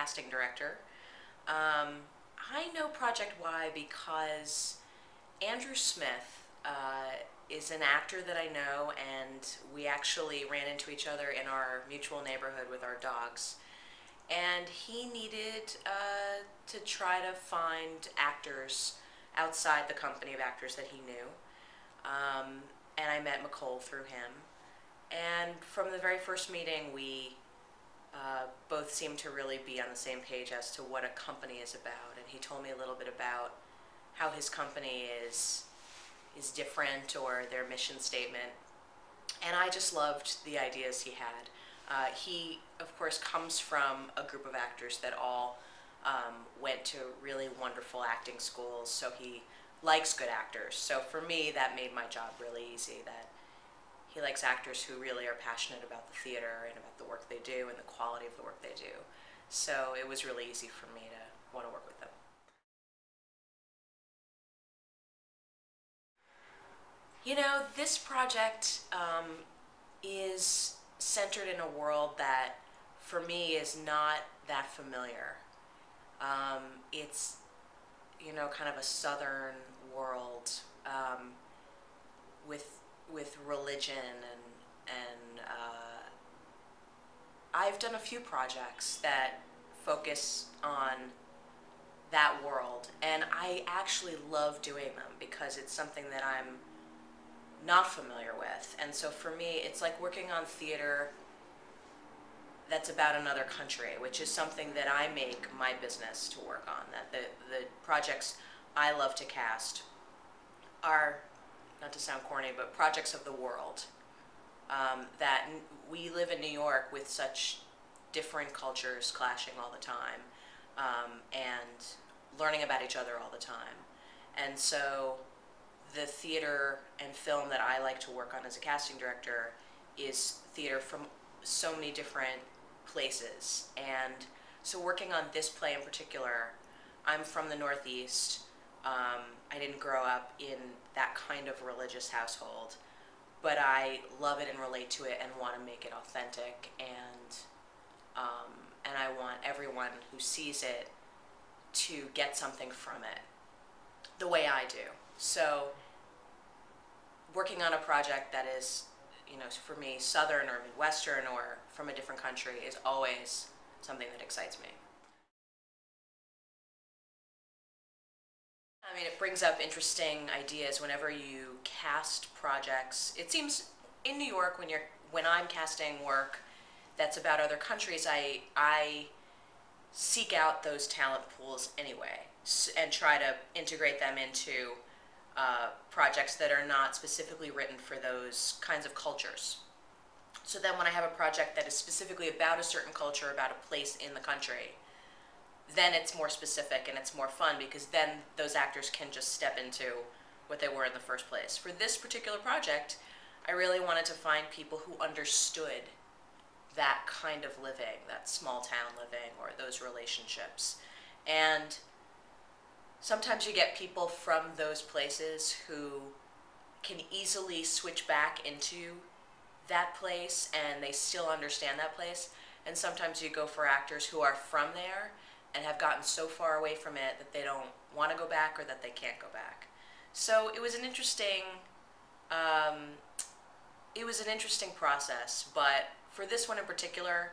casting director. I know Project Y because Andrew Smith is an actor that I know, and we actually ran into each other in our mutual neighborhood with our dogs. And he needed to try to find actors outside the company of actors that he knew. And I met Nicole through him. And from the very first meeting, we both seemed to really be on the same page as to what a company is about. And he told me a little bit about how his company is different, or their mission statement. And I just loved the ideas he had. He, of course, comes from a group of actors that all went to really wonderful acting schools, so he likes good actors. So for me, that made my job really easy, that he likes actors who really are passionate about the theater and about the work they do and the quality of the work they do. So it was really easy for me to want to work with them. You know, this project is centered in a world that, for me, is not that familiar. It's, kind of a southern world with religion, and I've done a few projects that focus on that world, and I actually love doing them because it's something that I'm not familiar with. And so for me, it's like working on theater that's about another country, which is something that I make my business to work on. That the projects I love to cast are, not to sound corny, but projects of the world. That we live in New York with such different cultures clashing all the time, and learning about each other all the time. And so the theater and film that I like to work on as a casting director is theater from so many different places. And so working on this play in particular, I'm from the Northeast. I didn't grow up in that kind of religious household, but I love it and relate to it and want to make it authentic, and I want everyone who sees it to get something from it the way I do. So working on a project that is, for me, Southern or Midwestern or from a different country is always something that excites me. I mean, it brings up interesting ideas whenever you cast projects. It seems in New York, when I'm casting work that's about other countries, I seek out those talent pools anyway, and try to integrate them into projects that are not specifically written for those kinds of cultures. So then when I have a project that is specifically about a certain culture, about a place in the country, then it's more specific and it's more fun, because then those actors can just step into what they were in the first place. For this particular project, I really wanted to find people who understood that kind of living, that small town living, or those relationships. And sometimes you get people from those places who can easily switch back into that place and they still understand that place. And sometimes you go for actors who are from there and have gotten so far away from it that they don't want to go back, or that they can't go back. So it was an interesting process, but for this one in particular,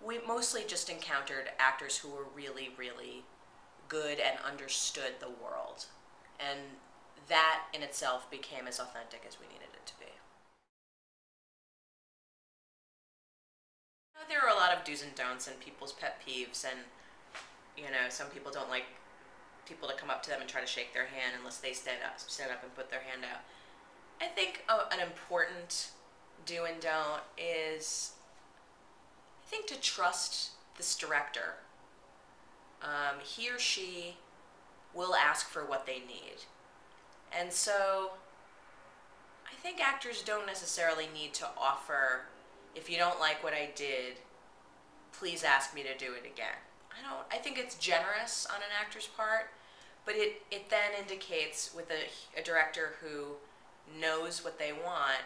we mostly just encountered actors who were really, really good and understood the world. And that in itself became as authentic as we needed it to be. There are a lot of do's and don'ts and people's pet peeves, and some people don't like people to come up to them and try to shake their hand unless they stand up and put their hand out. I think an important do and don't is, I think, to trust this director. He or she will ask for what they need. And so I think actors don't necessarily need to offer, if you don't like what I did, please ask me to do it again. I think it's generous on an actor's part, but it then indicates, with a director who knows what they want,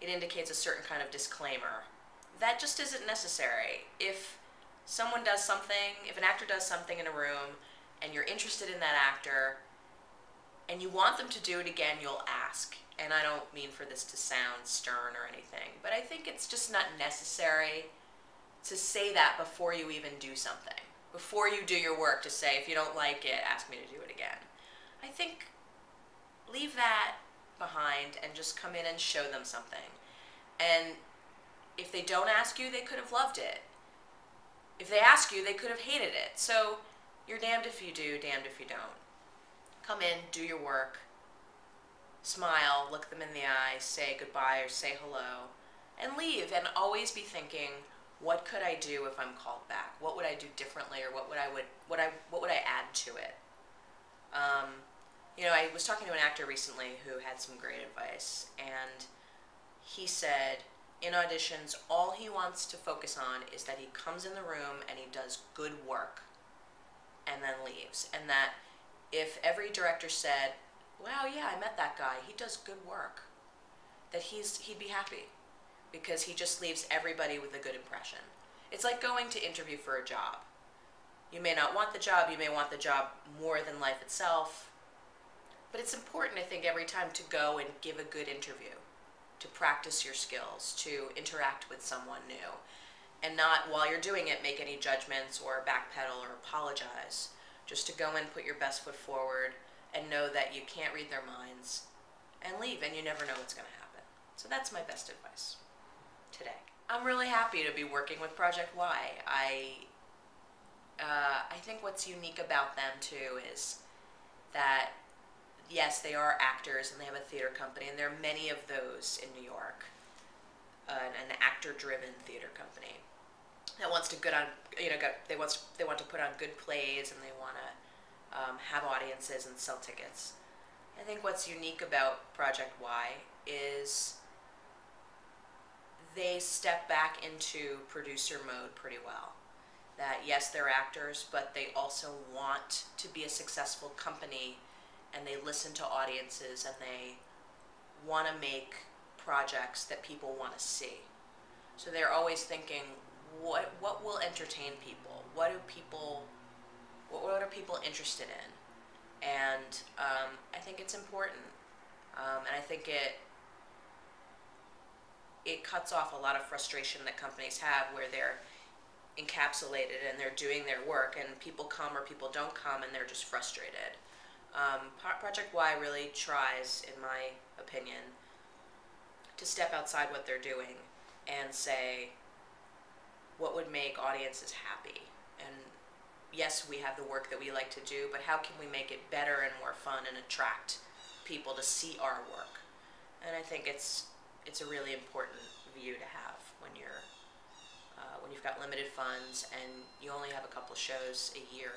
it indicates a certain kind of disclaimer. That just isn't necessary. If someone does something, if an actor does something in a room and you're interested in that actor and you want them to do it again, you'll ask. And I don't mean for this to sound stern or anything, but I think it's just not necessary to say that before you even do something. Before you do your work, to say, if you don't like it, ask me to do it again. I think leave that behind and just come in and show them something. And if they don't ask you, they could have loved it. If they ask you, they could have hated it. So you're damned if you do, damned if you don't. Come in, do your work, smile, look them in the eye, say goodbye or say hello, and leave. And always be thinking, what could I do if I'm called back? What would I do differently, or what would I add to it? I was talking to an actor recently who had some great advice, and he said in auditions, all he wants to focus on is that he comes in the room and he does good work and then leaves. And that if every director said, wow, yeah, I met that guy, he does good work, that he'd be happy, because he just leaves everybody with a good impression. It's like going to interview for a job. You may not want the job, you may want the job more than life itself, but it's important, I think, every time to go and give a good interview, to practice your skills, to interact with someone new, and not, while you're doing it, make any judgments or backpedal or apologize. Just to go in, put your best foot forward, and know that you can't read their minds, and leave, and you never know what's going to happen. So that's my best advice today. I'm really happy to be working with Project Y. I think what's unique about them too is that, yes, they are actors and they have a theater company, and there are many of those in New York, an actor-driven theater company that wants to they want to put on good plays, and they want to have audiences and sell tickets. I think what's unique about Project Y is they step back into producer mode pretty well. That yes, they're actors, but they also want to be a successful company, and they listen to audiences, and they want to make projects that people want to see. So they're always thinking, what will entertain people? What are people interested in? And I think it's important, and I think it cuts off a lot of frustration that companies have, where they're encapsulated and they're doing their work, and people come or people don't come, and they're just frustrated. Project Y really tries, in my opinion, to step outside what they're doing and say, what would make audiences happy? And yes, we have the work that we like to do, but how can we make it better and more fun and attract people to see our work? And I think it's a really important view to have when you've got limited funds and you only have a couple of shows a year.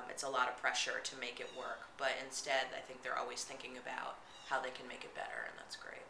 It's a lot of pressure to make it work, but instead I think they're always thinking about how they can make it better, and that's great.